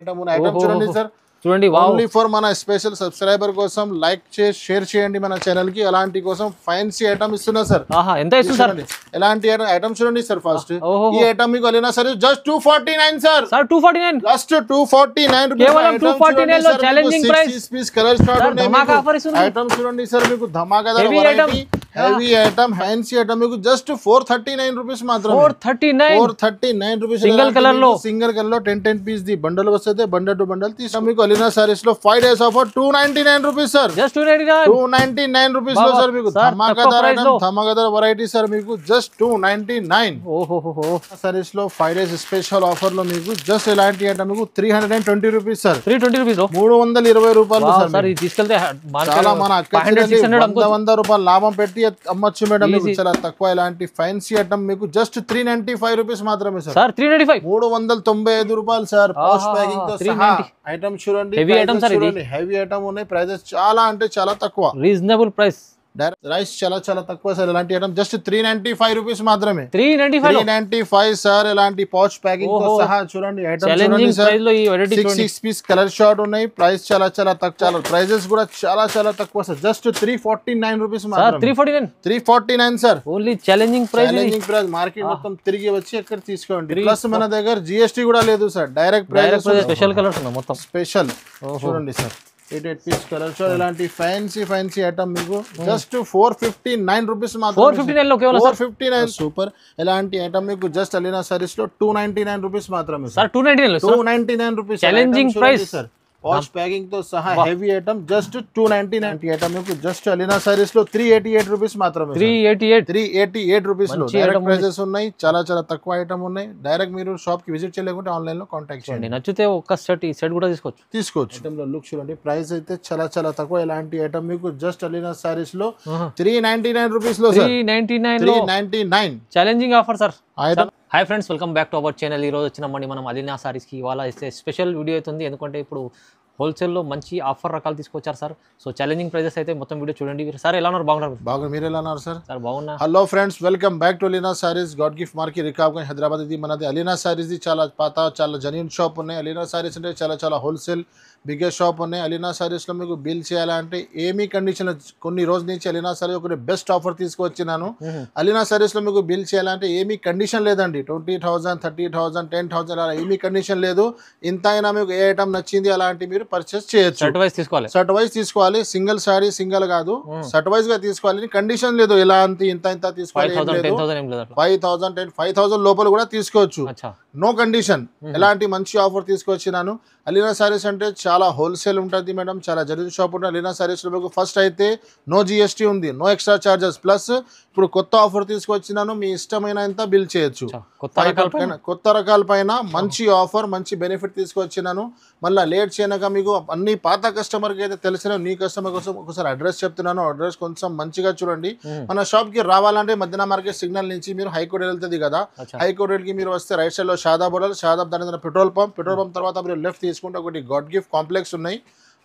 Item చూడండి sir, చూడండి only for మన స్పెషల్ సబ్స్క్రైబర్ కోసం లైక్ చేసి షేర్ చేయండి మన ఛానల్ కి. అలాంటి కోసం ఫ్యాన్సీ ఐటమ్ ఇస్తున్నా సార్. ఎంత ఇస్తుంది సార్? ఎలాంటి ఐటమ్ చూడండి సార్. ఫస్ట్ ఈ ఐటమ్ మీకు Alina sir just 249 sir. 249 just 249 కేవలం 249 లో challenging price. Piece colour start ఉన్నాయి. ధమాకా ఆఫర్ ఇస్తుంది. ఐటమ్ చూడండి సార్, మీకు ధమాకాదార్ variety heavy item fancy item మీకు జస్ట్ 439 రూపీస్ మాత్రమే. 439 రూపీస్ సింగిల్ కలర్ లో 10 పీస్ ది బండల్ వస్తుంది. బండల్ టు బండల్ తీసాం. మీకు అలీనా సారీస్ లో 5 days offer 299 rupees sir. Just 299 rupees లో సార్ మీకు ధమాకాదార్ వెరైటీ సార్. మీకు జస్ట్ 299. సారీస్ లో 5 days స్పెషల్ ఆఫర్ లో మీకు జస్ట్ ఇలాంటి ఐటమ్ మీకు 320 రూపీస్ సార్. 320 రూపీస్ 320 రూపాయలు సార్. తీసుకెళ్తే చాలా మన 100 రూపాయలు లాభం పెట్టి అమ్మచ్చు మేడం. మీకు చాలా తక్కువ ఇలాంటి ఫ్యాన్సీ ఐటమ్ మీకు జస్ట్ 395 రూపీస్ మాత్రమే సార్. 395 రూపాయలు సార్. పోస్ట్ ప్యాకింగ్ తో సహా ఐటమ్ చూడండి. Heavy item sir. ఇది హెవీ ఐటమ్ ఉన్నాయి. ప్రైజెస్ చాలా అంటే చాలా తక్కువ. Reasonable price. రైస్ చాలా తక్కువ సార్. ఇలాంటి ఐటమ్ జస్ట్ 395 రూపీస్ మాత్రమే. 395 సార్. ఇలాంటి పౌచ్ ప్యాకింగ్ తో సహా చూడండి. ఐటమ్ చూడండి సార్. 6 పీస్ కలర్ షార్ట్ ఉన్నాయి. ప్రైస్ చాలా తక్కువ. ప్రైజెస్ కూడా చాలా తక్కువ సార్. జస్ట్ 349 రూపీస్ మాత్రమే. 349 sir. Only challenging price. Market మొత్తం తిరిగి వచ్చి ఎక్కడ తీసుకోండి. ప్లస్ మన దగ్గర జిఎస్టీ కూడా లేదు sir. Direct price. Special colours ఉన్నాయి మొత్తం. స్పెషల్ చూడండి సార్. 8 పీస్ కలర్ షార్ట్ ఇలాంటి ఫ్యాన్సీ ఐటమ్ మీకు జస్ట్ 459 రూపీస్ మాత్రమే. 459 లో కేవలం 459 సూపర్. ఇలాంటి ఐటమ్ మీకు జస్ట్ అలీనా సారీస్ లో 299 రూపీస్ మాత్రమే sir. 299 rupees challenging price sir. Pouch packing తో సహా హెవీ ఐటమ్ జస్ట్ 299 ఐటమ్ మీకు జస్ట్ అలీనా సారీస్ లో 388 రూపీస్ మాత్రమే. 388 రూపీస్ లో డైరెక్ట్ ప్రైజెస్ ఉన్నాయి. చాలా తక్కువ ఐటమ్ ఉన్నాయి. డైరెక్ట్ మీరు షాప్ కి విజిట్ చేయలేకుంటే ఆన్లైన్ లో కాంటాక్ట్ చేయండి. నచ్చితే ఒక్క సెట్ ఈ సెట్ కూడా తీసుకోవచ్చు. ఐటమ్ లో లుక్ చూడండి. ప్రైస్ అయితే చాలా తక్కువ. ఇలాంటి ఐటమ్ మీకు జస్ట్ అలీనా సారీస్ లో 399 రూపీస్ లో 399 challenging offer sir. Hi friends, welcome back to our channel. ఈరోజు వచ్చినామండి మనం అలీనా సారీస్కి. ఇవాళ అయితే స్పెషల్ వీడియో అవుతుంది. ఎందుకంటే ఇప్పుడు హోల్సేల్లో మంచి ఆఫర్ రకాలు తీసుకొచ్చారు సార్. సో ఛాలెంజింగ్ ప్రైజెస్ అయితే మొత్తం వీడియో చూడండి. సార్ ఎలా ఉన్నారు? బాగున్నారు. మీరు ఎలా ఉన్నారు సార్? బాగున్నా. Hello friends, welcome back to Alina saris. God gift market Rikabganj Hyderabad. ఇది మనది అలీనా సారీస్. చాలా పాత చాలా జెన్యూన్ షాప్ ఉన్నాయి. అలీనా సారీస్ అంటే చాలా హోల్సేల్ బిగ్గెస్ట్ షాప్ ఉన్నాయి. అలీనా సారీస్లో మీకు బిల్ చేయాలంటే ఏమీ కండిషన్. కొన్ని రోజుల నుంచి అలీనా సారీస్ ఒకటి బెస్ట్ ఆఫర్ తీసుకొచ్చినాను. అలీనా సారీస్లో మీకు బిల్ చేయాలంటే ఏమీ కండిషన్ లేదండి. 20,000 30,000 10,000 అలా ఏమీ కండిషన్ లేదు. ఇంత అయినా మీకు ఏ ఐటమ్ నచ్చింది అలాంటి మీరు పర్చేస్ చేయొచ్చు. సెట్ వైజ్ తీసుకోవాలి. సింగిల్ సారీ సింగిల్ కాదు, సెట్ వైజ్ గా తీసుకోవాలి. కండిషన్ లేదు ఇలా ఇంత తీసుకోవాలి. 5,000 5,000 లోపల కూడా తీసుకోవచ్చు. No condition. ఎలాంటి మంచి ఆఫర్ తీసుకొచ్చినాను. అలీనా సారీస్ అంటే చాలా హోల్సేల్ ఉంటుంది మేడం. చాలా జెన్యూన్ షాప్ ఉంటుంది. అలీనా సారీస్లో మీకు ఫస్ట్ అయితే నో జిఎస్టీ ఉంది, నో ఎక్స్ట్రా చార్జెస్. ప్లస్ ఇప్పుడు కొత్త ఆఫర్ తీసుకొచ్చినాను. మీ ఇష్టమైన ఎంత బిల్ చేయొచ్చు. కొత్త రకాల పైన మంచి ఆఫర్, మంచి బెనిఫిట్ తీసుకొచ్చినాను. మళ్ళీ లేట్ చేయనక మీకు అన్ని పాత కస్టమర్కి అయితే తెలిసిన నీ కస్టమర్ కోసం ఒకసారి అడ్రస్ చెప్తున్నాను. అడ్రస్ కొంచెం మంచిగా చూడండి. మన షాప్కి రావాలంటే మధ్యాహ్న మార్కెట్ సిగ్నల్ నుంచి మీరు హైకోర్ట్ వెళ్తుంది కదా. హైకోర్ట్ కి మీరు వస్తే రైట్ సైడ్ లో షాదాబ్ దాని పెట్రోల్ పంప్ తర్వాత మీరు లెఫ్ట్ తీసుకుంటే ఒకటి గాడ్ గిఫ్ట్ కాంప్లెక్స్ ఉన్నాయి.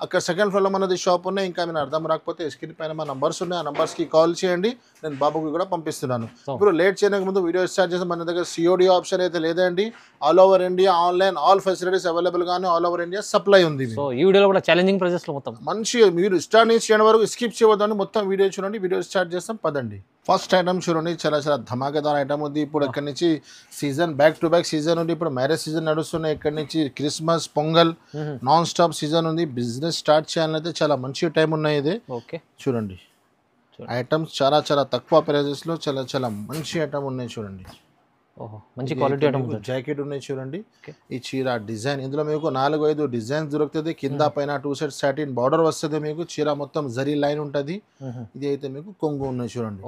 అక్కడ సెకండ్ ఫ్లోర్లో మనది షాప్ ఉన్నాయి. ఇంకా మీరు అర్థం రాకపోతే స్క్రీన్ పైన మా నంబర్స్ ఉన్నాయి. ఆ నంబర్స్కి కాల్ చేయండి. నేను బాబుకి కూడా పంపిస్తున్నాను. ఇప్పుడు లేట్ చేయడానికి ముందు వీడియో స్టార్ట్ చేసి మన దగ్గర సిఓడి ఆప్షన్ అయితే లేదండి. All over India online all facilities available గానే ఆల్ ఓవర్ ఇండియా సప్లై ఉంది. సో ఈ వీడియోలో కూడా ఛాలెంజింగ్ ప్రైజెస్ లో మొత్తం మంచి మీరు స్టార్ట్ నుంచి చేయడం వరకు స్కిప్ చేయవద్దండి. మొత్తం వీడియో చూడండి. వీడియో స్టార్ట్ చేస్తాం పదండి. ఫస్ట్ ఐటమ్ చూడండి. చాలా ధమాకేదార్ ఐటమ్ ఉంది. ఇప్పుడు ఇక్కడ నుంచి season back to back season ఉంది. ఇప్పుడు మ్యారేజ్ సీజన్ నడుస్తున్నాయి. ఇక్కడ నుంచి Christmas pongal non stop season ఉంది. బిజినెస్ స్టార్ట్ చేయాలంటే చాలా మంచి టైం ఉన్నాయి. ఇది చూడండి. ఐటమ్స్ చాలా తక్కువ ప్రైజెస్ లో చాలా మంచి ఐటమ్ ఉన్నాయి. చూడండి. మంచి క్వాలిటీ ఐటమ్. జాకెట్ ఉన్నాయి చూడండి. ఈ చీర డిజైన్ ఇందులో మీకు 4-5 డిజైన్స్ దొరుకుతుంది. కింద పైన 2 సెట్ సాటిన్ బార్డర్ వస్తుంది. మీకు చీర మొత్తం జరీ లైన్ ఉంటుంది. ఇది అయితే మీకు కొంగు ఉన్నాయి చూడండి.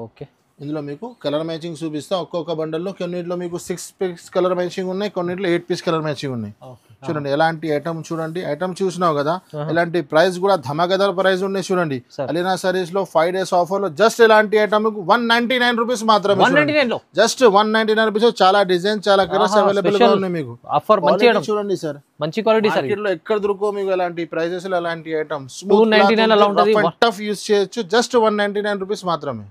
ఇందులో మీకు కలర్ మ్యాచింగ్ చూపిస్తా. ఒక్కొక్క బండల్లో కొన్నిట్లో మీకు 6 పీస్ కలర్ మ్యాచింగ్ ఉన్నాయి, కొన్నిట్లో 8 పీస్ కలర్ మ్యాచింగ్ ఉన్నాయి. చూడండి ఎలాంటి ఐటమ్ చూడండి. ఐటమ్ చూసినావు కదా. ఇలాంటి ప్రైస్ కూడా ధమాకేదార్ ప్రైస్ ఉన్నాయి. చూడండి అలీనా సారీస్ లో 5 days ఆఫర్ లో జస్ట్ ఇలాంటి ఐటమ్ 199 రూపీస్ మాత్రమే. Just 199 rupees. చాలా డిజైన్ చాలా కలర్స్ అవైలబుల్ గా ఉన్నాయి. మీకు ఆఫర్ మంచి ఐటమ్ చూడండి సార్. మంచి క్వాలిటీ సార్. ఎక్కడ దొరుకో మీకు ఎలాంటి ప్రైజెస్ లో ఎలాంటి ఐటమ్ 299 అలా ఉంటది. టఫ్ యూస్ చేయొచ్చు. జస్ట్ 199 రూపీస్ మాత్రమే.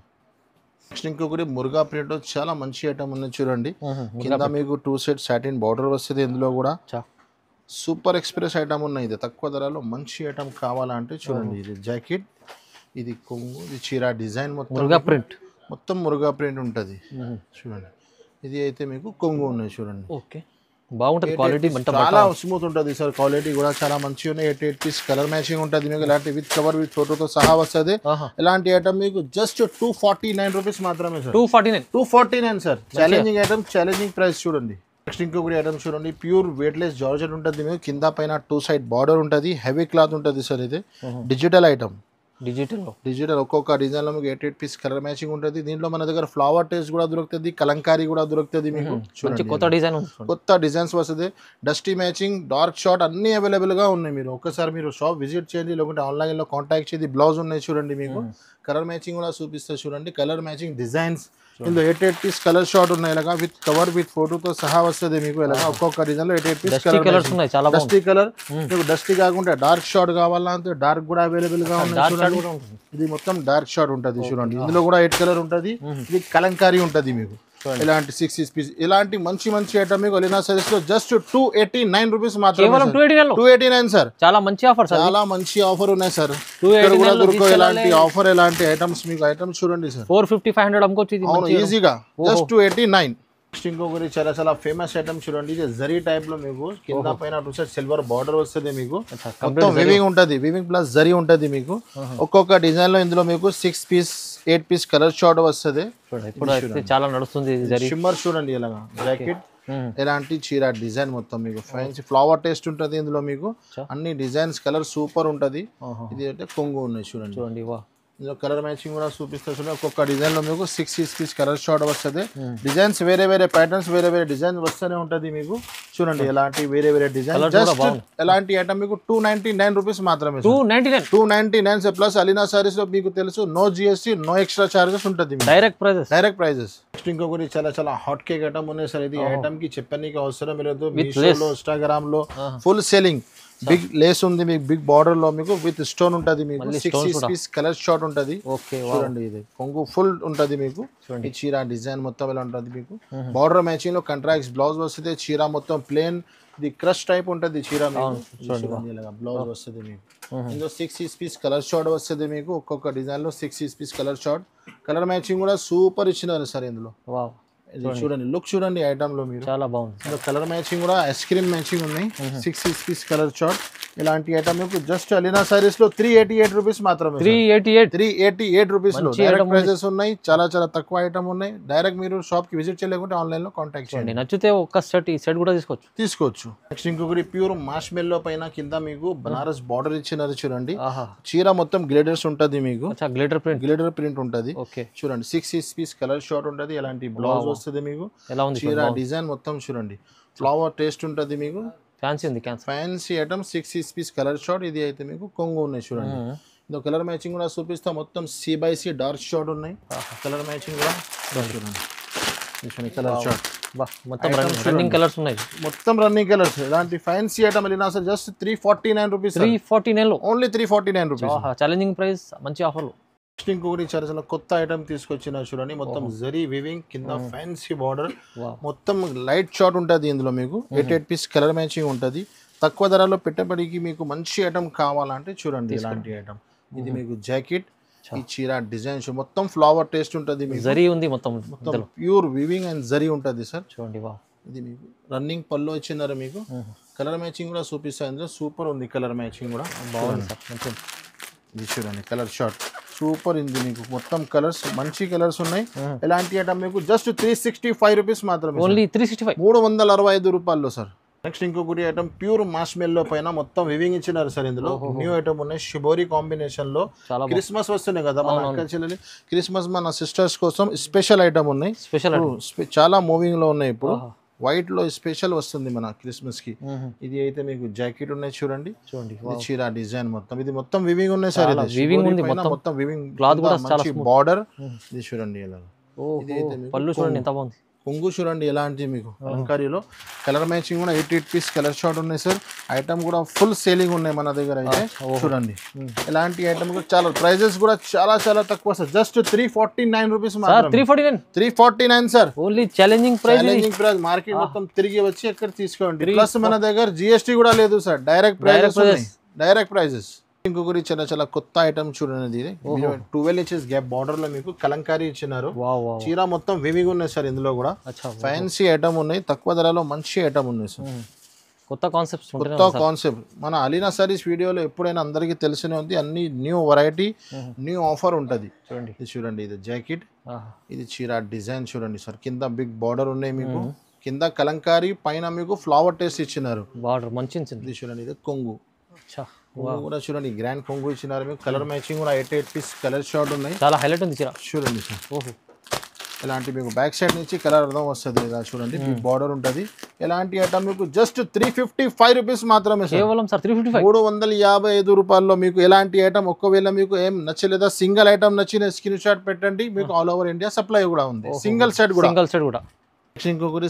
ఇంకొకటి మురుగా ప్రింట్ చాలా మంచి ఐటమ్ ఉంది చూడండి. కింద మీకు 2 సెట్ సాటిన్ బార్డర్ వస్తుంది. ఇందులో కూడా సూపర్ ఎక్స్ప్రెస్ ఐటమ్ ఉన్నాయి. ఇది తక్కువ ధరలో మంచి ఐటమ్ కావాలంటే చూడండి, ఇది జాకెట్, ఇది కొంగు, ఇది చీర డిజైన్ మురుగా ప్రింట్, మొత్తం మురుగా ప్రింట్ ఉంటుంది చూడండి. ఇది అయితే మీకు కొంగు ఉన్నాయి చూడండి. ఓకే, బాగుంటుంది క్వాలిటీ, చాలా స్మూత్ ఉంటుంది సార్. క్వాలిటీ కూడా చాలా మంచిగా ఉన్నాయి. 8 పీస్ కలర్ మ్యాచింగ్ ఉంటుంది మీకు. ఇలాంటి విత్ కవర్ విత్ ఫోటోతో సహా వస్తుంది. ఇలాంటి ఐటమ్ మీకు జస్ట్ 249 రూపీస్ మాత్రమే sir. 249 sir. Challenging item, challenging price చూడండి. నెక్స్ట్ ఇంకొకటి ఐటమ్ చూడండి, ప్యూర్ వెయిట్లెస్ జార్జెట్ ఉంటుంది మీకు. కింద పైన 2 సైడ్ బార్డర్ ఉంటుంది, హెవీ క్లాత్ ఉంటుంది సార్. ఇది డిజిటల్ ఐటమ్, డిజిటల్ ఒక్కొక్క డిజైన్ లో మీకు 8 పీస్ కలర్ మ్యాచింగ్ ఉంటుంది. దీంట్లో మన దగ్గర ఫ్లవర్ టేస్ట్ కూడా దొరుకుతుంది, కలంకారీ కూడా దొరుకుతుంది మీకు. చూడండి కొత్త డిజైన్స్ వస్తుంది. డస్టీ మ్యాచింగ్, డార్క్ షార్ట్ అన్ని అవైలబుల్ గా ఉన్నాయి. మీరు ఒక్కసారి మీరు షాప్ విజిట్ చేయండి, లేకుంటే ఆన్లైన్ లో కాంటాక్ట్ చేయండి. బ్లౌజ్ ఉన్నాయి చూడండి మీకు. కలర్ మ్యాచింగ్ కూడా చూపిస్తారు చూడండి. కలర్ మ్యాచింగ్ డిజైన్స్ ఇందులో 8 పీస్ కలర్ షార్ట్ ఉన్నాయి. ఇలాగా విత్ కవర్ విత్ ఫోటోతో సహా వస్తుంది మీకు. ఇలాగా ఒక్కొక్క డిజైన్ లో 8 పీస్ కలర్స్ ఉన్నాయి. డస్టీ కలర్, మీకు డస్టీ కాకుండా డార్క్ షార్ట్ కావాలంటే డార్క్ కూడా అవైలబుల్ గా ఉన్నాయి. ఇది మొత్తం డార్క్ షార్ట్ ఉంటుంది చూడండి. ఇందులో కూడా 8 కలర్ ఉంటుంది. ఇది కలంకారీ ఉంటుంది మీకు. ఇలాంటి 6 పీస్ ఇలాంటి మంచి మంచి ఐటమ్ మీకు అలీనా సారీస్ లో జస్ట్ 289 రూపీస్ మాత్రమే. 289 సార్. చాలా మంచి ఆఫర్, చాలా మంచి ఆఫర్ ఉన్నాయి సార్. ఇలాంటి ఆఫర్, ఇలాంటి ఐటమ్స్ మీకు ఐటమ్స్ చూడండి సార్. 450-500 అమ్ముకోవచ్చు అవును ఈజీగా. జస్ట్ 289. నెక్స్ట్ ఇంకొకటి చాలా ఫేమస్ ఐటమ్ చూడండి. ఇది జరీ టైప్ లో మీకు కింద పైన 2 సైడ్ సిల్వర్ బార్డర్ వస్తుంది మీకు. మొత్తం వివింగ్ ఉంటుంది, వివింగ్ ప్లస్ జరీ ఉంటుంది మీకు. ఒక్కొక్క డిజైన్ లో ఇందులో మీకు 6 పీస్ 8 పీస్ కలర్ షార్ట్ వస్తుంది. చాలా నడుస్తుంది షిమ్మర్ చూడండి. ఇలాగా జాకెట్, ఇలాంటి చీర డిజైన్ మొత్తం మీకు ఫ్యాన్సీ ఫ్లవర్ టేస్ట్ ఉంటుంది. ఇందులో మీకు అన్ని డిజైన్స్ కలర్ సూపర్ ఉంటుంది. ఇది అంటే కొంగు ఉన్నాయి చూడండి. ఇందులో కలర్ మ్యాచింగ్ కూడా చూపిస్తారు. ఒక్కొక్క డిజైన్ లో మీకు 6 పీస్ కలర్ షార్ట్ వస్తుంది. డిజైన్స్ వేరే వేరే ప్యాటర్న్స్, వేరే వేరే డిజైన్ వస్తూనే ఉంటుంది మీకు. చూడండి ఎలాంటి వేరే వేరే డిజైన్. జస్ట్ ఎలాంటి ఐటమ్ మీకు 299 రూపీస్ మాత్రమే. 299 ప్లస్ అలీనా సారీస్ లో మీకు తెలుసు no GST, no extra charges ఉంటుంది. Direct prices. నెక్స్ట్ ఇంకొకటి చాలా హాట్ కేక్ ఐటమ్ ఉన్నాయి సార్. ఇది ఐటమ్ కి చెప్పడానికి అవసరం లేదు. మీషోలో, ఇన్స్టాగ్రామ్ లో ఫుల్ సెల్లింగ్. బిగ్ లేస్ ఉంది మీకు, బిగ్ బార్డర్ లో మీకు విత్ స్టోన్ ఉంటుంది మీకు. 6 పీస్ కలర్ షార్ట్ ఉంటుంది చూడండి. ఇది కొంగు ఫుల్ ఉంటుంది మీకు. ఈ చీర డిజైన్ మొత్తం ఎలా ఉంటుంది మీకు. బార్డర్ మ్యాచింగ్ లో కాంట్రాక్ట్స్ బ్లౌజ్ వస్తుంది. చీర మొత్తం ప్లేన్, ఇది క్రష్ టైప్ ఉంటుంది చీర మీకు. బ్లౌజ్ వస్తుంది మీకు. ఇందులో 6 పీస్ కలర్ షార్ట్ వస్తుంది మీకు. ఒక్కొక్క డిజైన్ లో 6 piece colour short. Colour matching కూడా సూపర్ ఇచ్చినారు సార్ ఇందులో. చూడండి లుక్ చూడండి ఐటమ్ లో మీరు. చాలా బాగుంది. కలర్ మ్యాచింగ్ కూడా ఐస్ క్రీమ్ మ్యాచింగ్ ఉన్నాయి. 6 పీస్ కలర్ షార్ట్. ఇలాంటి ఐటమ్ మీకు జస్ట్ అలీనా సారీస్ లో 388 రూపీస్ మాత్రమే. 388 రూపీస్ లో డైరెక్ట్ ప్రైజెస్ ఉన్నాయి. చాలా తక్కువ ఐటమ్ ఉన్నాయి. డైరెక్ట్ మీరు షాప్ కి విజిట్ చేయలేకుంటే ఆన్లైన్ లో కాంటాక్ట్ చేయండి. నచ్చితే ఒక సెట్ కూడా తీసుకోవచ్చు. నెక్స్ట్ ఇంకొకటి ప్యూర్ మాష్ మెల్లో పైన కింద మీకు బనారస్ బార్డర్ ఇచ్చినారు చూడండి. చీర మొత్తం గ్లిటర్స్ ఉంటుంది మీకు. గ్లిటర్ ప్రింట్ ఉంటుంది చూడండి. 6 పీస్ కలర్ షార్ట్ ఉంటుంది. ఇలాంటి బ్లౌజ్ వస్తుంది మీకు. చీర డిజైన్ మొత్తం చూడండి. ఫ్లవర్ టేస్ట్ ఉంటుంది మీకు. Fancy item 6 piece colour short. ఇది అయితే మీకు కొంగు ఉన్నాయి చూడండి. ఇది కలర్ మ్యాచింగ్ కూడా చూపిస్తా. మొత్తం C/C డార్క్ షార్ట్ ఉన్నాయి. కలర్ మ్యాచింగ్ కూడా చూడండి. కలర్ షార్ట్ మొత్తం రన్నింగ్ కలర్స్ ఉన్నాయి. మొత్తం రన్నింగ్ కలర్స్. ఇలాంటి fancy item Alina sir just 349 rupees. 349 only 349 rupees. Challenging price, మంచి ఆఫర్లు. నెక్స్ట్ ఇంకొకటి చాలా కొత్త ఐటమ్ తీసుకొచ్చిన చూడండి. మొత్తం జరీ వివింగ్, కింద ఫ్యాన్సీ బార్డర్, మొత్తం లైట్ షార్ట్ ఉంటుంది ఇందులో మీకు. 8 పీస్ కలర్ మ్యాచింగ్ ఉంటుంది. తక్కువ ధరలో పెట్టుబడికి మీకు మంచి ఐటమ్ కావాలంటే చూడండి ఇలాంటి ఐటమ్. ఇది మీకు జాకెట్, ఈ చీర డిజైన్ మొత్తం ఫ్లవర్ టేస్ట్ ఉంటుంది. జరీ ఉంది మొత్తం ప్యూర్ వివింగ్ అండ్ జరీ ఉంటుంది సార్. చూడండి ఇది మీకు రన్నింగ్ పళ్ళు వచ్చినారు మీకు. కలర్ మ్యాచింగ్ కూడా చూపిస్తారు ఇందులో. సూపర్ ఉంది కలర్ మ్యాచింగ్ కూడా బాగుంది. ఇది చూడండి కలర్ షార్ట్ సూపర్ ఉంది మీకు. మొత్తం కలర్స్ మంచి కలర్స్ ఉన్నాయి. ఎలాంటి ఐటమ్ మీకు జస్ట్ 365 రూపీస్ మాత్రమే. ఓన్లీ 365, 365 రూపాయల్లో సార్. నెక్స్ట్ ఇంకొకటి ఐటమ్ ప్యూర్ మాష్ మెల్లో పైన మొత్తం వివింగ్ ఇచ్చినారు సార్. ఇందులో న్యూ ఐటమ్ ఉన్నాయి. షిబోరి కాంబినేషన్ లో. క్రిస్మస్ వస్తున్నాయి కదా మన అక్క చెల్లెలి, క్రిస్మస్ మన సిస్టర్స్ కోసం స్పెషల్ ఐటమ్ ఉన్నాయి. చాలా మూవింగ్ లో ఉన్నాయి ఇప్పుడు. వైట్ లో స్పెషల్ వస్తుంది మన క్రిస్మస్ కి. ఇది అయితే మీకు జాకెట్ ఉన్నాయి చూడండి. చీర డిజైన్ మొత్తం ఇది మొత్తం వివింగ్ ఉన్నాయి సార్. మొత్తం వివింగ్ బార్డర్. ఇది చూడండి ఇలా. ఇది అయితే పళ్ళు చూడండి ఎంత బాగుంది. కొంగు చూడండి ఎలాంటి మీకు కలంకారీలో కలర్ మ్యాచింగ్ కూడా 88 పీస్ కలర్ షార్ట్ ఉన్నాయి సార్ ఐటమ్ కూడా ఫుల్ సేలింగ్ ఉన్నాయి మన దగ్గర అయితే చూడండి ఎలాంటి ఐటమ్ కూడా చాలా ప్రైజెస్ కూడా చాలా చాలా తక్కువ సార్ జస్ట్ 349 రూపీస్ మాత్రమే 349 sir only challenging price market మొత్తం తిరిగి వచ్చి ఎక్కడ తీసుకోండి ప్లస్ మన దగ్గర జిఎస్టీ కూడా లేదు సార్ డైరెక్ట్ ప్రైజెస్ ఇంకొకటి చాలా చాలా కొత్త ఐటమ్ చూడండి ఇది 12 ఇంచెస్ గ్యాప్ బార్డర్ లో మీకు కలంకారీ ఇచ్చినారు చీర మొత్తం వివిగా ఉన్నాయి సార్ ఇందులో కూడా ఫ్యాన్సీ ఐటమ్ ఉన్నాయి తక్కువ ధరలో మంచి ఐటమ్ ఉన్నాయి సార్ కొత్త కాన్సెప్ట్ మన అలీనా సారీస్ వీడియోలో ఎప్పుడైనా అందరికీ తెలిసినే ఉంది అన్ని న్యూ వెరైటీ న్యూ ఆఫర్ ఉంటుంది చూడండి ఇది జాకెట్ ఇది చీర డిజైన్ చూడండి సార్ కింద బిగ్ బార్డర్ ఉన్నాయి మీకు కింద కలంకారీ పైన మీకు ఫ్లవర్ టేస్ట్ ఇచ్చినారు బార్డర్ మంచి ఇది చూడండి ఇది కొంగు కూడా చూడండి గ్రాండ్ కొంగు ఇచ్చినారు మీకు కలర్ మ్యాచింగ్ కూడా 88 పీస్ కలర్ షార్ట్ ఉన్నాయి చాలా హైలైట్ ఉంది చూడండి సార్ ఇలాంటి మీకు బ్యాక్ సైడ్ నుంచి కలర్ అర్థం వస్తుంది ఇలా చూడండి బిగ్ బార్డర్ ఉంటుంది ఎలాంటి ఐటమ్ మీకు జస్ట్ 355 రూపీస్ మాత్రమే కేవలం సార్ 355 రూపాయల్లో మీకు ఎలాంటి ఐటమ్ ఒక్కవేళ మీకు ఏం నచ్చలేదా సింగిల్ ఐటమ్ నచ్చిన స్క్రీన్ షాట్ పెట్టండి మీకు ఆల్ ఓవర్ ఇండియా సప్లై కూడా ఉంది సింగిల్ సెట్ కూడా ఇంకొకటి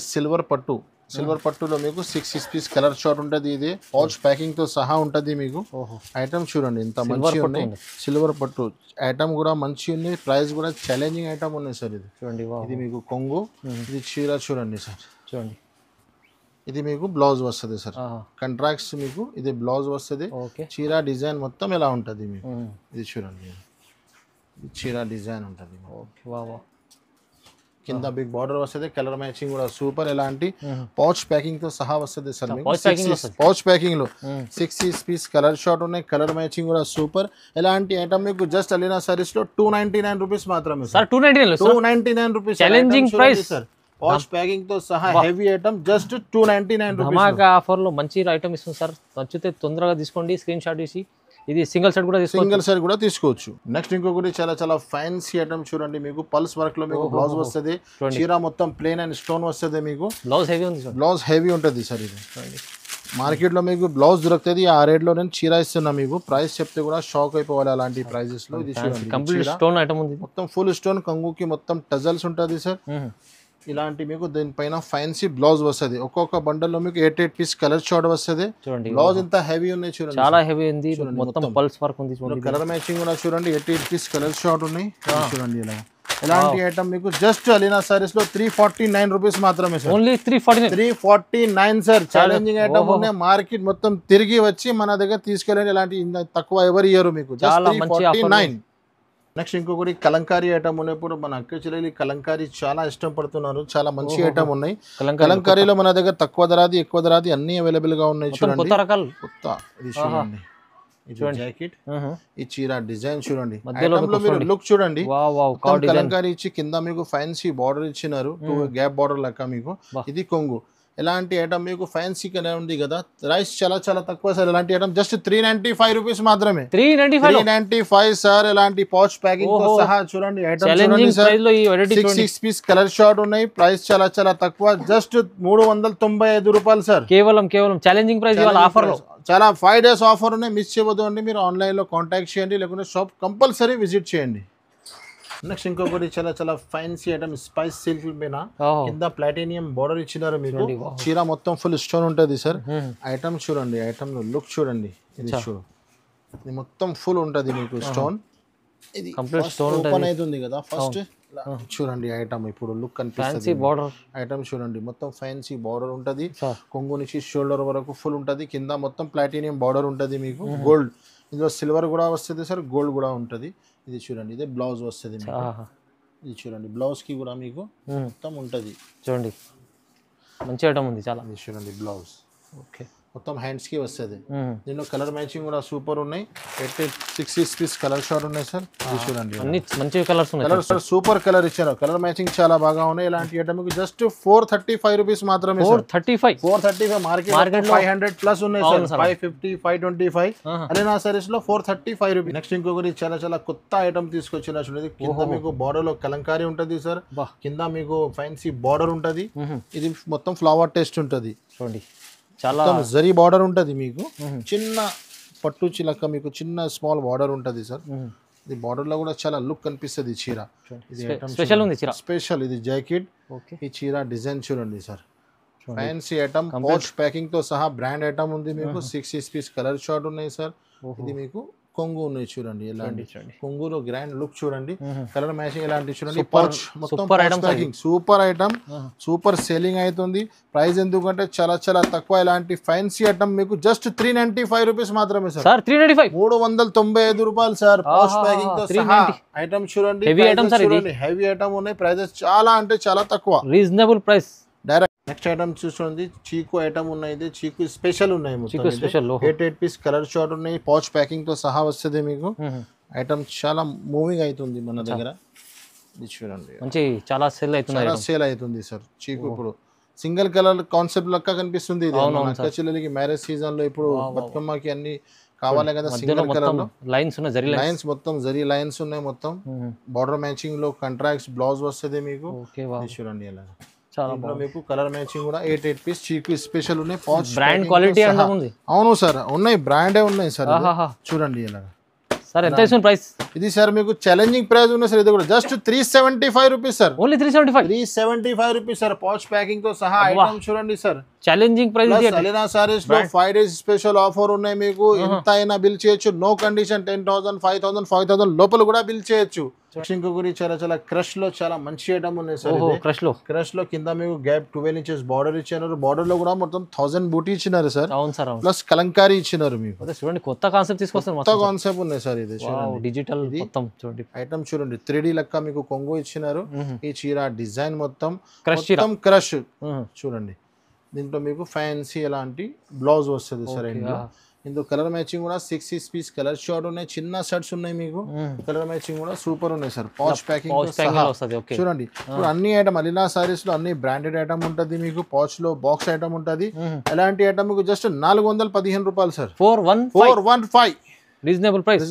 సిల్వర్ పట్టులో మీకు 6 పీస్ కలర్ షార్ట్ ఉంటుంది ఇది పౌచ్ ప్యాకింగ్ తో సహా ఉంటుంది మీకు ఐటమ్ చూడండి ఇంత మంచి ఉన్నాయి సిల్వర్ పట్టు ఐటమ్ కూడా మంచి ఉంది ప్రైస్ కూడా ఛాలెంజింగ్ ఐటమ్ ఉన్నాయి సార్ ఇది చూడండి ఇది మీకు కొంగు ఇది చీర చూడండి సార్ చూడండి ఇది మీకు బ్లౌజ్ వస్తుంది సార్ కంట్రాక్ట్స్ మీకు ఇది బ్లౌజ్ వస్తుంది చీర డిజైన్ మొత్తం ఎలా ఉంటుంది మీకు ఇది చూడండి చీర డిజైన్ ఉంటుంది కింద బిగ్ బార్డర్ వస్తుంది కలర్ మ్యాచింగ్ కూడా సూపర్ ఎలాంటి పౌచ్ ప్యాకింగ్ తో సహా వస్తుంది సార్ పౌచ్ ప్యాకింగ్ లో 6 పీస్ కలర్ షార్ట్ ఉన్నాయి కలర్ మ్యాచింగ్ కూడా సూపర్ ఎలాంటి ఐటమ్ మీకు జస్ట్ అలీనా సారీస్ లో 299 రూపీస్ మాత్రమే sir 299 rupees challenging price sir pouch packing తో సహా హెవీ ఐటమ్ జస్ట్ 299 రూపీస్ ధమాకా ఆఫర్ లో మంచి ఐటమ్ ఇస్తుంది సార్ నచ్చితే తొందరగా తీసుకోండి స్క్రీన్ షాట్ తీసి ఇది సింగిల్ సెట్ కూడా తీసుకోవచ్చు నెక్స్ట్ ఇంకొకటి చాలా చాలా ఫ్యాన్సీ ఐటమ్ చూడండి మీకు పల్స్ వర్క్ లో మీకు బ్లౌజ్ వస్తుంది చీర మొత్తం ప్లేన్ అండ్ స్టోన్ వస్తుంది మీకు బ్లౌజ్ హెవీ ఉంటుంది సార్ ఇది మార్కెట్ లో మీకు బ్లౌజ్ దొరుకుతుంది ఆ రేట్ లో నేను చీర ఇస్తున్నా మీకు ప్రైస్ చెప్తే కూడా షాక్ అయిపోవాలి అలాంటి ప్రైజెస్ లో ఇది కంప్లీట్ స్టోన్ ఐటమ్ ఉంది మొత్తం ఫుల్ స్టోన్ కంగుకి మొత్తం టజల్స్ ఉంటుంది సార్ ఇలాంటి మీకు దీనిపైన ఫ్యాన్సీ బ్లౌజ్ వస్తుంది ఒక్కొక్క బండల్ లో మీకు 88 పీస్ కలర్ షార్ట్ వస్తుంది బ్లౌజ్ ఎంత హెవీ ఉన్నాయి చూడండి చాలా హెవీ ఉంది మొత్తం పల్స్ వర్క్ ఉంది కలర్ మ్యాచింగ్ కూడా చూడండి 88 పీస్ కలర్ షార్ట్ ఉన్నాయి చూడండి ఇలా ఎలాంటి ఐటమ్ మీకు జస్ట్ అలీనా సారీస్ లో 349 రూపీస్ మాత్రమే sir only 349 sir challenging item ఉన్నాయి మార్కెట్ మొత్తం తిరిగి వచ్చి మన దగ్గర తీసుకెళ్ళండి ఇలాంటి తక్కువ ఎవరు ఇయ్యరు మీకు జస్ట్ 349 నెక్స్ట్ ఇంకొకటి కలంకారీ ఐటమ్ ఉన్నప్పుడు మన అక్క చెల్లెలు కలంకారీ చాలా ఇష్టం పడుతున్నారు చాలా మంచి ఐటమ్ ఉన్నాయి కలంకారీలో మన దగ్గర తక్కువ ధరాది ఎక్కువ ధరాది అన్ని అవైలబుల్ గా ఉన్నాయి చూడండి కొత్త ఇది చూడండి జాకెట్ ఈ చీర డిజైన్ చూడండి మీరు లుక్ చూడండి కలంకారీ ఇచ్చి కింద మీకు ఫ్యాన్సీ బార్డర్ ఇచ్చినారు గ్యాప్ బార్డర్ లెక్క మీకు ఇది కొంగు ఎలాంటి ఐటమ్ మీకు ఫ్యాన్సీ కనే ఉంది కదా ప్రైస్ చాలా చాలా తక్కువ సార్ ఎలాంటి ఐటమ్ జస్ట్ 395 రూపీస్ మాత్రమే 395 సార్ ఎలాంటి పౌచ్ ప్యాకింగ్ తో సహా చూడండి ఐటమ్ చూడండి సార్ 6 పీస్ కలర్ షార్ట్ ఉన్నాయి ప్రైస్ చాలా చాలా తక్కువ జస్ట్ 395 రూపాయలు సార్ కేవలం ఛాలెంజింగ్ ప్రైస్ ఇవాళ ఆఫర్ లో చాలా 5 డేస్ ఆఫర్ ఉన్నాయి మిస్ చేయవద్దు అండి మీరు ఆన్లైన్ లో కాంటాక్ట్ చేయండి లేకుంటే షాప్ కంపల్సరీ విజిట్ చేయండి నెక్స్ట్ ఇంకొకటి చాలా చాలా ఫ్యాన్సీ ఐటమ్ స్పైస్ సిల్క్ పైన కింద ప్లాటినియం బోర్డర్ ఇచ్చినారు మీకు చీర మొత్తం ఫుల్ స్టోన్ ఉంటుంది సార్ ఐటమ్ చూడండి ఐటమ్ లో లుక్ చూడండి ఇది ఇది మొత్తం ఫుల్ ఉంటుంది మీకు స్టోన్ ఇది ఓపెన్ అవుతుంది కదా ఫస్ట్ చూడండి ఐటమ్ ఇప్పుడు లుక్ కనిపిస్తుంది ఐటమ్ చూడండి మొత్తం ఫ్యాన్సీ బార్డర్ ఉంటుంది కొంగు నుంచి షోల్డర్ వరకు ఫుల్ ఉంటుంది కింద మొత్తం ప్లాటినియం బార్డర్ ఉంటుంది మీకు గోల్డ్ ఇందులో సిల్వర్ కూడా వస్తుంది సార్ గోల్డ్ కూడా ఉంటుంది ఇది చూడండి ఇదే బ్లౌజ్ వస్తుంది ఇది చూడండి బ్లౌజ్ కి కూడా మీకు మొత్తం ఉంటుంది చూడండి మంచి ఐటమ్ ఉంది చాలా ఇది చూడండి బ్లౌజ్ ఓకే మొత్తం హ్యాండ్స్ కి వస్తుంది దీనిలో కలర్ మ్యాచింగ్ కూడా సూపర్ ఉన్నాయి 86 పీస్ కలర్ షార్ట్ ఉన్నాయి సార్ ఇది చూడండి అన్ని మంచి కలర్స్ ఉన్నాయి కలర్ సార్ సూపర్ కలర్ ఇచ్చారు కలర్ మ్యాచింగ్ చాలా బాగా ఉన్నాయి ఇలాంటి ఐటమ్ కి జస్ట్ 435 రూపీస్ మాత్రమే 435 మార్కెట్ లో 500 ప్లస్ ఉన్నాయి సార్ 550 525 అలీనా సారీస్ లో 435 రూపీస్ నెక్స్ట్ ఇంకొకటి చాలా చాలా కొత్త ఐటమ్ తీసుకొచ్చిన చూడండి కింద మీకు బార్డర్ లో కలంకారీ ఉంటుంది సార్ కింద మీకు ఫ్యాన్సీ బార్డర్ ఉంటుంది ఇది మొత్తం ఫ్లవర్ టేస్ట్ ఉంటుంది చూడండి చాలా జరీ బార్డర్ ఉంటుంది మీకు చిన్న పట్టు చిలక మీకు చిన్న స్మాల్ బార్డర్ ఉంటుంది సార్ ఇది బార్డర్ లో కూడా చాలా లుక్ కనిపిస్తుంది ఈ చీర. ఇది స్పెషల్ ఉంది చీర, స్పెషల్. ఇది జాకెట్. ఓకే. ఈ చీర డిజైన్ చూడండి sir, fancy item, pouch packing తో సహా బ్రాండ్ ఐటమ్ ఉంది మీకు. 6 పీస్ కలర్ షార్ట్ ఉన్నాయి సార్. ఇది మీకు కొంగు ఉన్నాయి చూడండి, ఇలాంటి కొంగులో గ్రాండ్ లుక్ చూడండి, కలర్ మ్యాచింగ్ ఇలాంటి చూడండి. పౌచ్ మొత్తం packing super item, super selling అవుతుంది. ప్రైస్ ఎందుకంటే చాలా చాలా తక్కువ. ఇలాంటి ఫ్యాన్సీ ఐటమ్ మీకు జస్ట్ 395 రూపీస్ మాత్రమే సార్. 395 రూపాయలు సార్, పౌచ్ ప్యాకింగ్ తో సహా ఐటమ్ చూడండి. హెవీ ఐటమ్ ఉన్నాయి, ప్రైజెస్ చాలా అంటే చాలా తక్కువ, reasonable price. Direct next item చూసుకోండి, చీకు ఐటమ్ ఉన్నాయి. చీకు స్పెషల్ ఉన్నాయి, 8 పీస్ కలర్ షార్ట్ ఉన్నాయి, పౌచ్ ప్యాకింగ్ తో సహా వస్తుంది మీకు. ఐటమ్ చాలా మూవింగ్ అవుతుంది మన దగ్గర. ఇది చూడండి, మంచి చాలా సేల్ అవుతుంది సార్. చీకు ఇప్పుడు సింగిల్ కలర్ కాన్సెప్ట్ లెక్క కనిపిస్తుంది. ఇది అక్క చెల్లెలకి మ్యారేజ్ సీజన్ లో ఇప్పుడు బతుకమ్మకి అన్ని కావాలి కదా, సింగిల్ కలర్ లో లైన్స్ లైన్స్ మొత్తం జరీ లైన్స్ ఉన్నాయి. మొత్తం బార్డర్ మ్యాచింగ్ లో కాంట్రాక్ట్స్ బ్లౌజ్ వస్తుంది మీకు. చూడండి ఎలా మీకు కలర్ మ్యాచింగ్ కూడా 8 పీస్ చీకు స్పెషల్ ఉన్నాయి. బ్రాండ్ క్వాలిటీ ఉంది. అవును సార్, ఉన్నాయి, బ్రాండే ఉన్నాయి సార్. చూడండి ఇలా సార్. ఎంత ఇస్తుంది ప్రైస్ ఇది సార్? మీకు ఛాలెంజింగ్ ప్రైస్ ఉన్నాయి సార్. ఇది కూడా just 375 rupees sir. Only 375 rupees sir, pouch packing తో సహా ఐటమ్ చూడండి sir. Challenging price. Alina saris లో 5 డేస్ స్పెషల్ ఆఫర్ ఉన్నాయి మీకు. ఎంత అయినా బిల్ చేయొచ్చు, నో కండిషన్. 10,000 5,000 5,000 లోపల కూడా బిల్ చేయొచ్చు. ఇంకొకటి చాలా చాలా క్రష్ లో చాలా మంచి ఐటమ్ ఉన్నాయి సార్. క్రష్ లో కింద మీకు గ్యాప్ 12 ఇంచెస్ బార్డర్ ఇచ్చినారు. బార్డర్ లో కూడా మొత్తం 1000 బూటీ ఇచ్చినారు సార్. ప్లస్ కలంకారీ ఇచ్చినారు మీకు. చూడండి, కొత్త కాన్సెప్ట్ తీసుకొస్తారు, కొత్త కాన్సెప్ట్ ఉన్నాయి సార్. ఇది డిజిటల్ ఐటమ్ చూడండి, 3D లెక్క మీకు కొంగు ఇచ్చినారు. ఈ చీర డిజైన్ మొత్తం క్రష్ చూడండి. దీంట్లో మీకు ఫ్యాన్సీ ఎలాంటి బ్లౌజ్ వస్తుంది సార్. ఇందులో కలర్ మ్యాచింగ్ కూడా 6 పీస్ కలర్ షార్ట్ ఉన్నాయి, చిన్న షర్ట్స్ ఉన్నాయి మీకు. కలర్ మ్యాచింగ్ కూడా సూపర్ ఉన్నాయి సార్. పౌచ్ ప్యాకింగ్ చూడండి. ఇప్పుడు అన్ని ఐటమ్ అలీనా సారీస్ లో అన్ని బ్రాండెడ్ ఐటమ్ ఉంటుంది మీకు. పౌచ్ లో బాక్స్ ఐటమ్ ఉంటుంది. ఎలాంటి ఐటమ్ మీకు జస్ట్ 415 రూపాయలు sir. 415 reasonable price.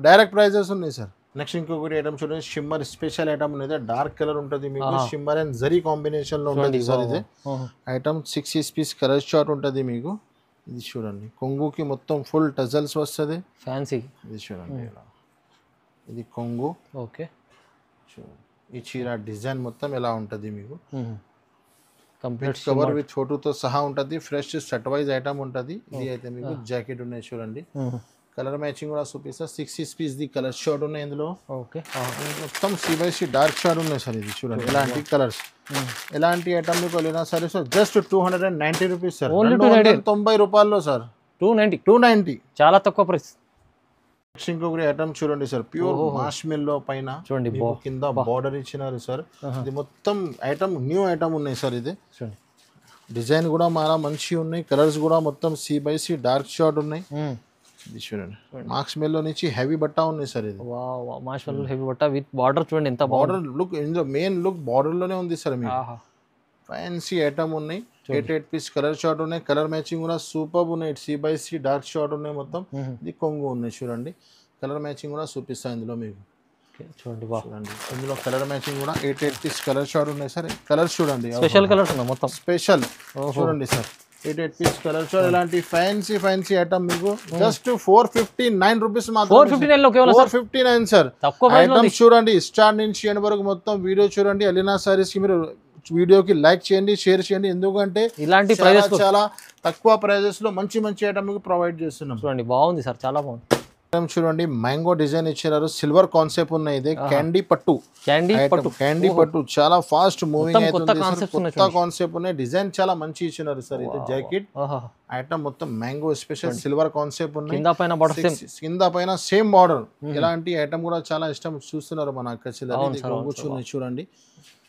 Direct prices ఉన్నాయి సార్. నెక్స్ట్ ఇంకొకటి ఐటమ్ చూడండి, షిమ్మర్ స్పెషల్ ఐటమ్ ఉన్నది. డార్క్ కలర్ ఉంటుంది మీకు, షిమ్మర్ అండ్ జరీ కాంబినేషన్ లో ఉంటుంది సార్. ఇది ఐటమ్ 6 పీస్ కలర్ షార్ట్ ఉంటుంది మీకు. ఇది చూడండి, కొంగుకి మొత్తం ఫుల్ టజల్స్ వస్తుంది, ఫ్యాన్సీ. ఇది చూడండి, ఇది కొంగు. ఓకే. ఈ చీర డిజైన్ మొత్తం ఎలా ఉంటుంది మీకు. కంప్లీట్ కవర్ విత్ ఫోటోతో సహా ఉంటుంది. ఫ్రెష్ సెట్ వైజ్ ఐటమ్ ఉంటుంది. ఇది అయితే మీకు జాకెట్ ఉన్నాయి చూడండి. కలర్ మ్యాచింగ్ కూడా చూపిస్తా. 6 పీస్ ది కలర్ షార్ట్ ఉన్నాయి ఇందులో. ఓకే. మొత్తం CYC డార్క్ షార్ట్ ఉన్నాయి సార్. ఇది చూడండి, ఎలాంటి కలర్స్, ఎలాంటి ఐటమ్ మీకు లేనా సరే సార్. Just 290 rupees sir. 290 రూపాయల్లో సార్. 290 చాలా తక్కువ ప్రైస్. ఇంకొకటి ఐటమ్ చూడండి సార్, ప్యూర్ మాష్మెల్లో పైన చూడండి, కింద బార్డర్ ఇచ్చినారు సార్. ఇది మొత్తం ఐటమ్ న్యూ ఐటమ్ ఉన్నాయి సార్. ఇది డిజైన్ కూడా చాలా మంచిగా ఉన్నాయి. కలర్స్ కూడా మొత్తం CYC డార్క్ షార్ట్ ఉన్నాయి. ఇది చూడండి, మాస్మెల్లో నుంచి హెవీ బట్ట ఉన్నాయి సార్. ఇది మాస్మెల్లో హెవీ బట్ట విత్ బార్డర్ చూడండి, ఎంత బార్డర్ లుక్. ఇందులో మెయిన్ లుక్ బార్డర్ లోనే ఉంది సార్. మీకు ఫ్యాన్సీ ఐటమ్ ఉన్నాయి. 8 పీస్ కలర్ షార్ట్ ఉన్నాయి. కలర్ మ్యాచింగ్ కూడా సూపర్ ఉన్నాయి. CYC డార్క్ షార్ట్ ఉన్నాయి మొత్తం. ఇది కొంగు ఉన్నాయి చూడండి. కలర్ మ్యాచింగ్ కూడా చూపిస్తాను ఇందులో మీకు. చూడండి, ఇందులో కలర్ మ్యాచింగ్ కూడా 8 పీస్ కలర్ షార్ట్ ఉన్నాయి సార్. కలర్స్ చూడండి, స్పెషల్ కలర్స్ ఉన్నాయి మొత్తం. స్పెషల్ చూడండి సార్, 8 పీస్ కలర్ షార్ట్. ఇలాంటి ఫ్యాన్సీ ఐటమ్ మీకు జస్ట్ 459 రూపీస్ మాత్రం. 459 సార్. ఐటమ్ చూడండి, స్టార్ట్ నుంచి ఎండ్ వరకు మొత్తం వీడియో చూడండి. అలీనా సారీస్ కి మీరు వీడియోకి లైక్ చేయండి, షేర్ చేయండి. ఎందుకంటే ఇలాంటి చాలా తక్కువ ప్రైజెస్ లో మంచి ఐటమ్ మీకు ప్రొవైడ్ చేస్తున్నాం. చూడండి, బాగుంది సార్, చాలా బాగుంది. చూడండి, మ్యాంగో డిజైన్ ఇచ్చినారు. సిల్వర్ కాన్సెప్ట్ ఉన్నాయి. ఇది క్యాండీ పట్టు చాలా ఫాస్ట్ మూవింగ్ అవుతుంది. కొత్త కాన్సెప్ట్ ఉన్నాయి. డిజైన్ చాలా మంచి ఇచ్చినారు సార్. ఇది జాకెట్ ఐటమ్ మొత్తం మ్యాంగో స్పెషల్ సిల్వర్ కాన్సెప్ట్ ఉన్నాయి. కింద పైన సేమ్ బార్డర్. ఇలాంటి ఐటమ్ కూడా చాలా ఇష్టం చూస్తున్నారు మన అక్క చెల్లెలు. చూడండి,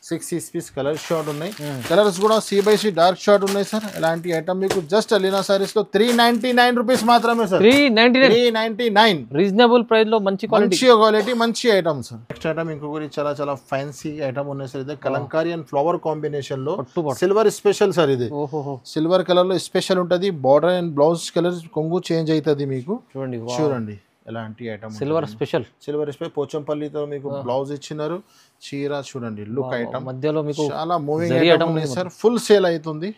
6 పీస్ కలర్ షార్ట్ ఉన్నాయి. కలర్స్ కూడా CYC డార్క్ షార్ట్ ఉన్నాయి సార్. ఇలాంటి ఐటమ్ మీకు జస్ట్ అలీనా సారీస్ లో 399 రూపీస్ మాత్రమే సార్. 399 రీజనబుల్ ప్రైస్ లో మంచి క్వాలిటీ మంచి ఐటమ్ సార్. నెక్స్ట్ ఐటమ్ ఇంకొకటి చాలా ఫ్యాన్సీ ఐటమ్ ఉన్నాయి సార్. ఇది కలంకారీ అండ్ ఫ్లవర్ కాంబినేషన్ లో సిల్వర్ స్పెషల్ సార్. ఇది సిల్వర్ కలర్ లో స్పెషల్ ఉంటది. బార్డర్ అండ్ బ్లౌజ్ కలర్ కొంగు చేంజ్ అవుతుంది మీకు. చూడండి, ఎలాంటి ఐటమ్ సిల్వర్ స్పెషల్ పోచంపల్లితో మీకు బ్లౌజ్ ఇచ్చినారు. చీర చూడండి, లుక్ ఐటమ్ మధ్యలో మీకు చాలా మూవింగ్ ఐటమ్ ఉన్నాయి సార్. ఫుల్ సేల్ అవుతుంది.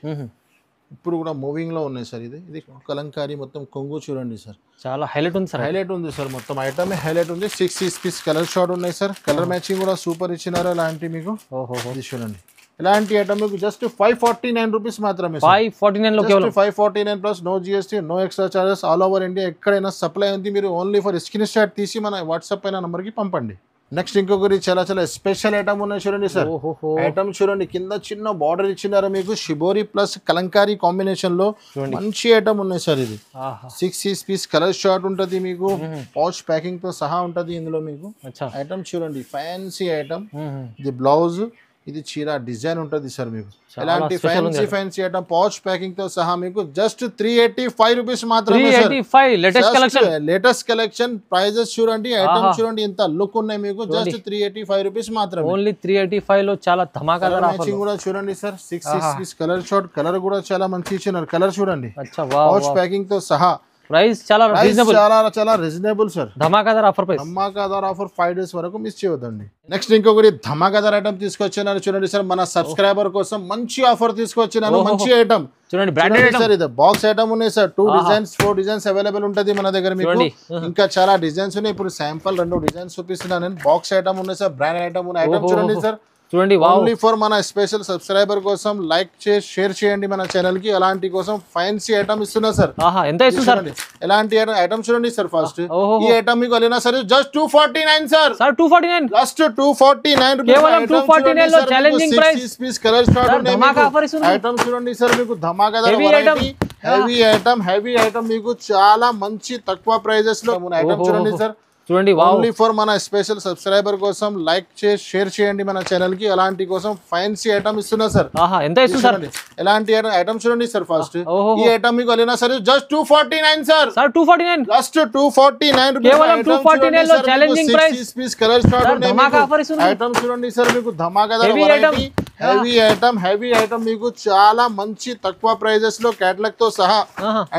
ఇప్పుడు కూడా మూవింగ్ లో ఉన్నాయి సార్. ఇది కలంకారీ మొత్తం కొంగు చూడండి సార్, చాలా హైలైట్ ఉంది సార్. హైలైట్ ఉంది సార్, మొత్తం ఐటమ్ హైలైట్ ఉంది. 6 పీస్ కలర్ షార్ట్ ఉన్నాయి సార్. కలర్ మ్యాచింగ్ కూడా సూపర్ ఇచ్చినారు. ఇలాంటి మీకు ఇది చూడండి, ఇలాంటి ఐటమ్ మీకు జస్ట్ 549 రూపీస్ మాత్రమే. 549 లో కేవలం 549 plus no GST, no extra charges. All over India ఎక్కడైనా సప్లై ఉంది. మీరు ఓన్లీ ఫర్ స్క్రీన్ షాట్ తీసి మన వాట్సాప్ పైన నంబర్కి పంపండి. నెక్స్ట్ ఇంకొకటి చాలా చాలా స్పెషల్ ఐటమ్ ఉన్నాయి చూడండి సార్. ఐటమ్ చూడండి, కింద చిన్న బార్డర్ ఇచ్చినారు మీకు. షిబోరి ప్లస్ కలంకారీ కాంబినేషన్ లో మంచి ఐటమ్ ఉన్నాయి సార్. ఇది 6 పీస్ కలర్ షార్ట్ ఉంటది మీకు. పౌచ్ ప్యాకింగ్ తో సహా ఉంటది ఇందులో మీకు. ఐటమ్ చూడండి, ఫ్యాన్సీ ఐటమ్. ఇది బ్లౌజ్, ఇది చీర డిజైన్ ఉంటది సార్ మీకు. ఎలాంటి ఫ్యాన్సీ ఐటమ్ పౌచ్ ప్యాకింగ్ తో సహా మీకు జస్ట్ 385 రూపీస్ మాత్రమే. Latest collection. ప్రైజెస్ చూడండి, ఐటమ్ చూడండి, ఇంత లుక్ ఉన్నాయి మీకు. జస్ట్ 385 రూపీస్ మాత్రమే. ఓన్లీ 385 లో చాలా ధమాకాదార్ మ్యాచింగ్ కూడా చూడండి sir. 6 piece colour short, colour కూడా చాలా మంచి ఇచ్చినారు. కలర్ చూడండి, పౌచ్ ప్యాకింగ్ తో సహా. ప్రైస్ చాలా రీజనబుల్ సార్. ధమాకాదార్ ఆఫర్ ప్రైస్. ధమాకాదార్ ఆఫర్ 5 days వరకు మిస్ చేయొద్దండి. నెక్స్ట్ ఇంకొకటి ధమాకాదార్ ఐటమ్ తీసుకొచ్చినారు చూడండి సార్. మన సబ్స్క్రైబర్ కోసం మంచి ఆఫర్ తీసుకొచ్చినాను. మంచి ఐటమ్ చూడండి, బ్రాండెడ్ సార్. ఇది బాక్స్ ఐటమ్ ఉన్నాయి సార్. 4 డిజైన్స్ అవైలబుల్ ఉంటది మన దగ్గర మీకు. ఇంకా చాలా డిజైన్స్ ఉన్నాయి. ఇప్పుడు శాంపుల్ 2 డిజైన్స్ చూపిస్తున్నాను నేను. బాక్స్ ఐటమ్ ఉన్నాయి సార్, బ్రాండ్ ఐటమ్ ఉన్నాయి. ఐటమ్ చూడండి సార్, చూడండి. ఓన్లీ ఫర్ మన స్పెషల్ సబ్స్క్రైబర్ కోసం లైక్ చేసి షేర్ చేయండి మన ఛానల్ కి. అలాంటి కోసం ఫ్యాన్సీ ఐటమ్ ఇస్తున్నా సార్. ఎంత ఇస్తుంది సార్? ఎలాంటి ఐటమ్ చూడండి సార్. ఫస్ట్ ఈ ఐటమ్ మీకు Alina sir just 249 sir. 249 just 249 కేవలం 249 లో challenging price. 6 piece colour start ఉన్నాయి. ఐటమ్ చూడండి సార్, మీకు ధమాకాదార్ హెవీ ఐటమ్ మీకు చాలా మంచి తక్కువ ప్రైజెస్ లో ఐటమ్ చూడండి సార్. చూడండి, ఓన్లీ ఫర్ మన స్పెషల్ సబ్స్క్రైబర్ కోసం లైక్ చేసి షేర్ చేయండి మన ఛానల్ కి. అలాంటి కోసం ఫ్యాన్సీ ఐటమ్ ఇస్తున్నా సార్. ఎంత ఇస్తుంది సార్? ఎలాంటి ఐటమ్ చూడండి సార్. ఫస్ట్ ఈ ఐటమ్ మీకు Alina sir just 249 sir. 249 just 249 కేవలం 249 లో challenging price. 6 piece colour start ఉన్నాయి. ఐటమ్ చూడండి సార్, మీకు ధమాకాదార్ హెవీ ఐటమ్ మీకు చాలా మంచి తక్కువ ప్రైజెస్ లో కేటలాగ్ తో సహా.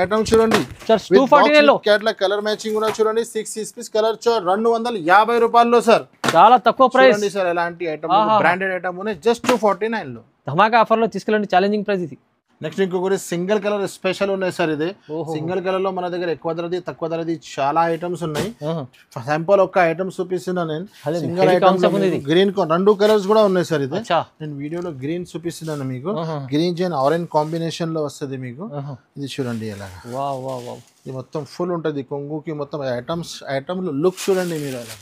ఐటమ్ చూడండి, 249 లో కేటలాగ్ కలర్ మ్యాచింగ్ కూడా చూడండి. 6 పీస్ కలర్ 250 రూపాయల్లో సార్. చాలా తక్కువ ప్రైస్ సార్. ఎలాంటి ఐటమ్ బ్రాండెడ్ ఐటమ్ ఉన్నాయి జస్ట్ 249 లో. ధమాకా ఆఫర్ లో తీసుకెళ్ళండి, ఛాలెంజింగ్ ప్రైస్ ఇది. నెక్స్ట్ ఇంకొకటి సింగిల్ కలర్ స్పెషల్ ఉన్నాయి సార్. ఇది సింగిల్ కలర్ లో మన దగ్గర ఎక్కువ ధరది తక్కువ ధరది చాలా ఐటమ్స్ ఉన్నాయి. శాంపుల్ ఒక ఐటమ్ చూపిస్తున్నా నేను. సింగిల్ ఐటమ్ గ్రీన్ 2 కలర్స్ కూడా ఉన్నాయి సార్. ఇది నేను వీడియోలో గ్రీన్ చూపిస్తున్నాను మీకు. గ్రీన్ అండ్ ఆరెంజ్ కాంబినేషన్ లో వస్తుంది మీకు. ఇది చూడండి ఎలా. ఇది మొత్తం ఫుల్ ఉంటది కొంగుకి. మొత్తం ఐటమ్ లుక్ చూడండి మీరు అలా.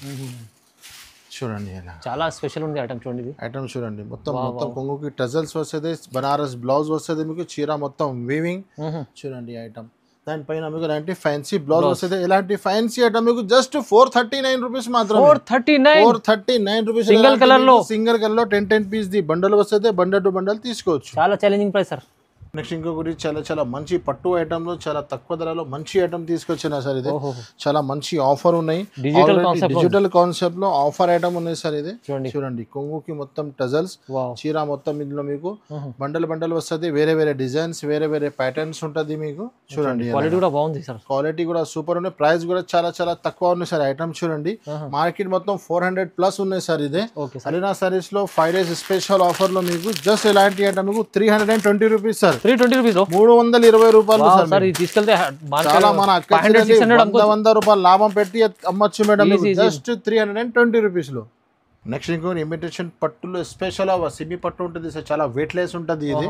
చూడండి ఎలా చాలా స్పెషల్ ఉంది ఐటమ్. చూడండి ఐటమ్ చూడండి, మొత్తం కొంగుకి టజల్స్ వస్తుంది. బనారస్ బ్లౌజ్ వస్తుంది మీకు. చీర మొత్తం వీవింగ్ చూడండి ఐటమ్. దానిపైన మీకు ఇలాంటి ఫ్యాన్సీ బ్లౌజ్ వస్తుంది. ఇలాంటి ఫ్యాన్సీ ఐటమ్ మీకు జస్ట్ 439 రూపీస్ మాత్రం. 439 రూపీస్ సింగిల్ కలర్ లో 10 పీస్ ది బండల్ వస్తుంది. బండల్ టు బండల్ తీసుకోవచ్చు. చాలా ఛాలెంజింగ్ ప్రైస్ సార్. నెక్స్ట్ ఇంకొకటి చాలా మంచి పట్టు ఐటమ్ లో చాలా తక్కువ ధరలో మంచి ఐటమ్ తీసుకొచ్చిన సార్. ఇది చాలా మంచి ఆఫర్ ఉన్నాయి. డిజిటల్ కాన్సెప్ట్ లో ఆఫర్ ఐటమ్ ఉన్నాయి సార్. ఇది చూడండి, కొంగుకి మొత్తం టజల్స్, చీర మొత్తం ఇందులో మీకు బండల్ వస్తుంది. వేరే డిజైన్స్, వేరే ప్యాటర్న్స్ ఉంటది మీకు. చూడండి క్వాలిటీ కూడా బాగుంది సార్. క్వాలిటీ కూడా సూపర్ ఉన్నాయి. ప్రైస్ కూడా చాలా తక్కువ ఉన్నాయి సార్. ఐటమ్ చూడండి, మార్కెట్ మొత్తం 400 ప్లస్ ఉన్నాయి సార్. ఇదే అలీనా సారీస్ లో 5 days స్పెషల్ ఆఫర్ లో మీకు జస్ట్ ఇలాంటి ఐటమ్ మీకు 320 రూపీస్ సార్. 320 రూపీస్ 320 రూపాయలు సార్. తీసుకెళ్తే చాలా మన 100 రూపాయలు లాభం పెట్టి అమ్మచ్చు మేడం జస్ట్ 320 రూపీస్ లో. నెక్స్ట్ ఇంకొక ఇమిటేషన్ పట్టులో స్పెషల్ సిమి పట్టు ఉంటుంది సార్. చాలా వెయిట్ లెస్ ఉంటుంది ఇది.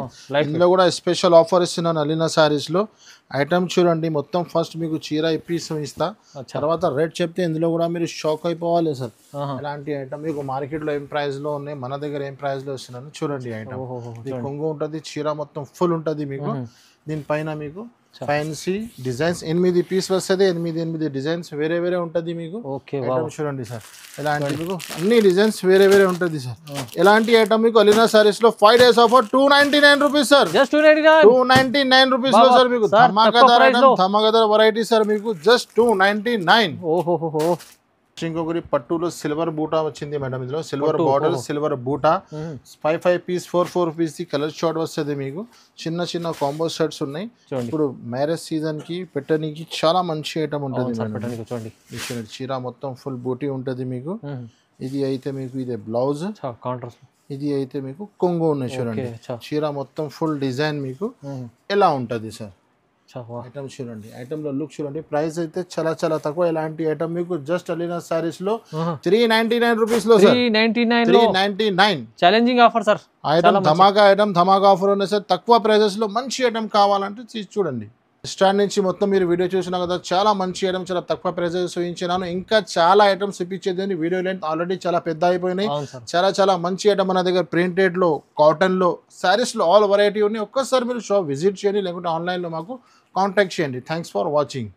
ఇందులో కూడా స్పెషల్ ఆఫర్ ఇస్తున్నాను అలీనా సారీస్ లో. ఐటమ్ చూడండి, మొత్తం ఫస్ట్ మీకు చీర ఇస్తా, తర్వాత రేట్ చెప్తే ఇందులో కూడా మీరు షాక్ అయిపోవాలి సార్. ఇలాంటి ఐటమ్ మీకు మార్కెట్ లో ఏం ప్రైస్ లో ఉన్నాయి, మన దగ్గర ఏం ప్రైస్ లో ఇస్తున్నాను చూడండి. ఐటమ్ కొంగు ఉంటుంది, చీర మొత్తం ఫుల్ ఉంటుంది మీకు. దీనిపైన మీకు ఫ్యాన్సీ డిజైన్స్ 8 పీస్ వస్తుంది. 8 డిజైన్స్ వేరే ఉంటుంది మీకు. ఐటమ్ చూడండి సార్, ఎలాంటి మీకు అన్ని డిజైన్స్ వేరే ఉంటుంది సార్. ఎలాంటి ఐటమ్ మీకు అలీనా సారీస్ లో 5 days offer 299 rupees sir. 299 rupees లో సార్ మీకు ధమాకాదార్ వెరైటీ సార్. మీకు జస్ట్ 299. ఇంకొకటి పట్టులో సిల్వర్ బూటా వచ్చింది మేడం. ఇందులో సిల్వర్ బార్డర్, సిల్వర్ బూటా, 5 పీస్ 4 పీస్ కలర్ షార్ట్ వస్తుంది మీకు. చిన్న కాంబో షర్ట్స్ ఉన్నాయి. ఇప్పుడు మ్యారేజ్ సీజన్ కి పెట్టడానికి చాలా మంచి ఐటమ్ ఉంటుంది. చీర మొత్తం ఫుల్ బూటీ ఉంటుంది మీకు. ఇది అయితే మీకు ఇదే బ్లౌజ్, ఇది అయితే మీకు కొంగు ఉన్నాయి చూడండి. చీర మొత్తం ఫుల్ డిజైన్ మీకు ఎలా ఉంటుంది సార్. ఐటమ్ చూడండి, ఐటమ్లో లుక్ చూడండి. ప్రైస్ అయితే చాలా చాలా తక్కువ. ఇలాంటి ఐటమ్ మీకు జస్ట్ అలీనా సారీస్ లో 399 రూపీస్ లో sir. 399 challenging offer sir. Item ధమాకా ఆఫర్ ఉన్నాయి సార్. తక్కువ ప్రైజెస్ లో మంచి ఐటమ్ కావాలంటే చూడండి. స్టాండ్ నుంచి మొత్తం మీరు వీడియో చూసినా కదా, చాలా మంచి ఐటమ్, చాలా తక్కువ ప్రైజెస్ చూపించినాను. ఇంకా చాలా ఐటమ్స్ ఇప్పించేది. వీడియో లెంత్ ఆల్రెడీ చాలా పెద్ద అయిపోయినాయి. చాలా చాలా మంచి ఐటమ్ మన దగ్గర ప్రింటెడ్ లో, కాటన్ లో, సారీస్ లో ఆల్ వెరైటీ ఉన్నాయి. ఒక్కసారి మీరు షాప్ విజిట్ చేయండి, లేకుంటే ఆన్లైన్ లో మాకు కాంటాక్ట్ చేయండి. Thanks for watching.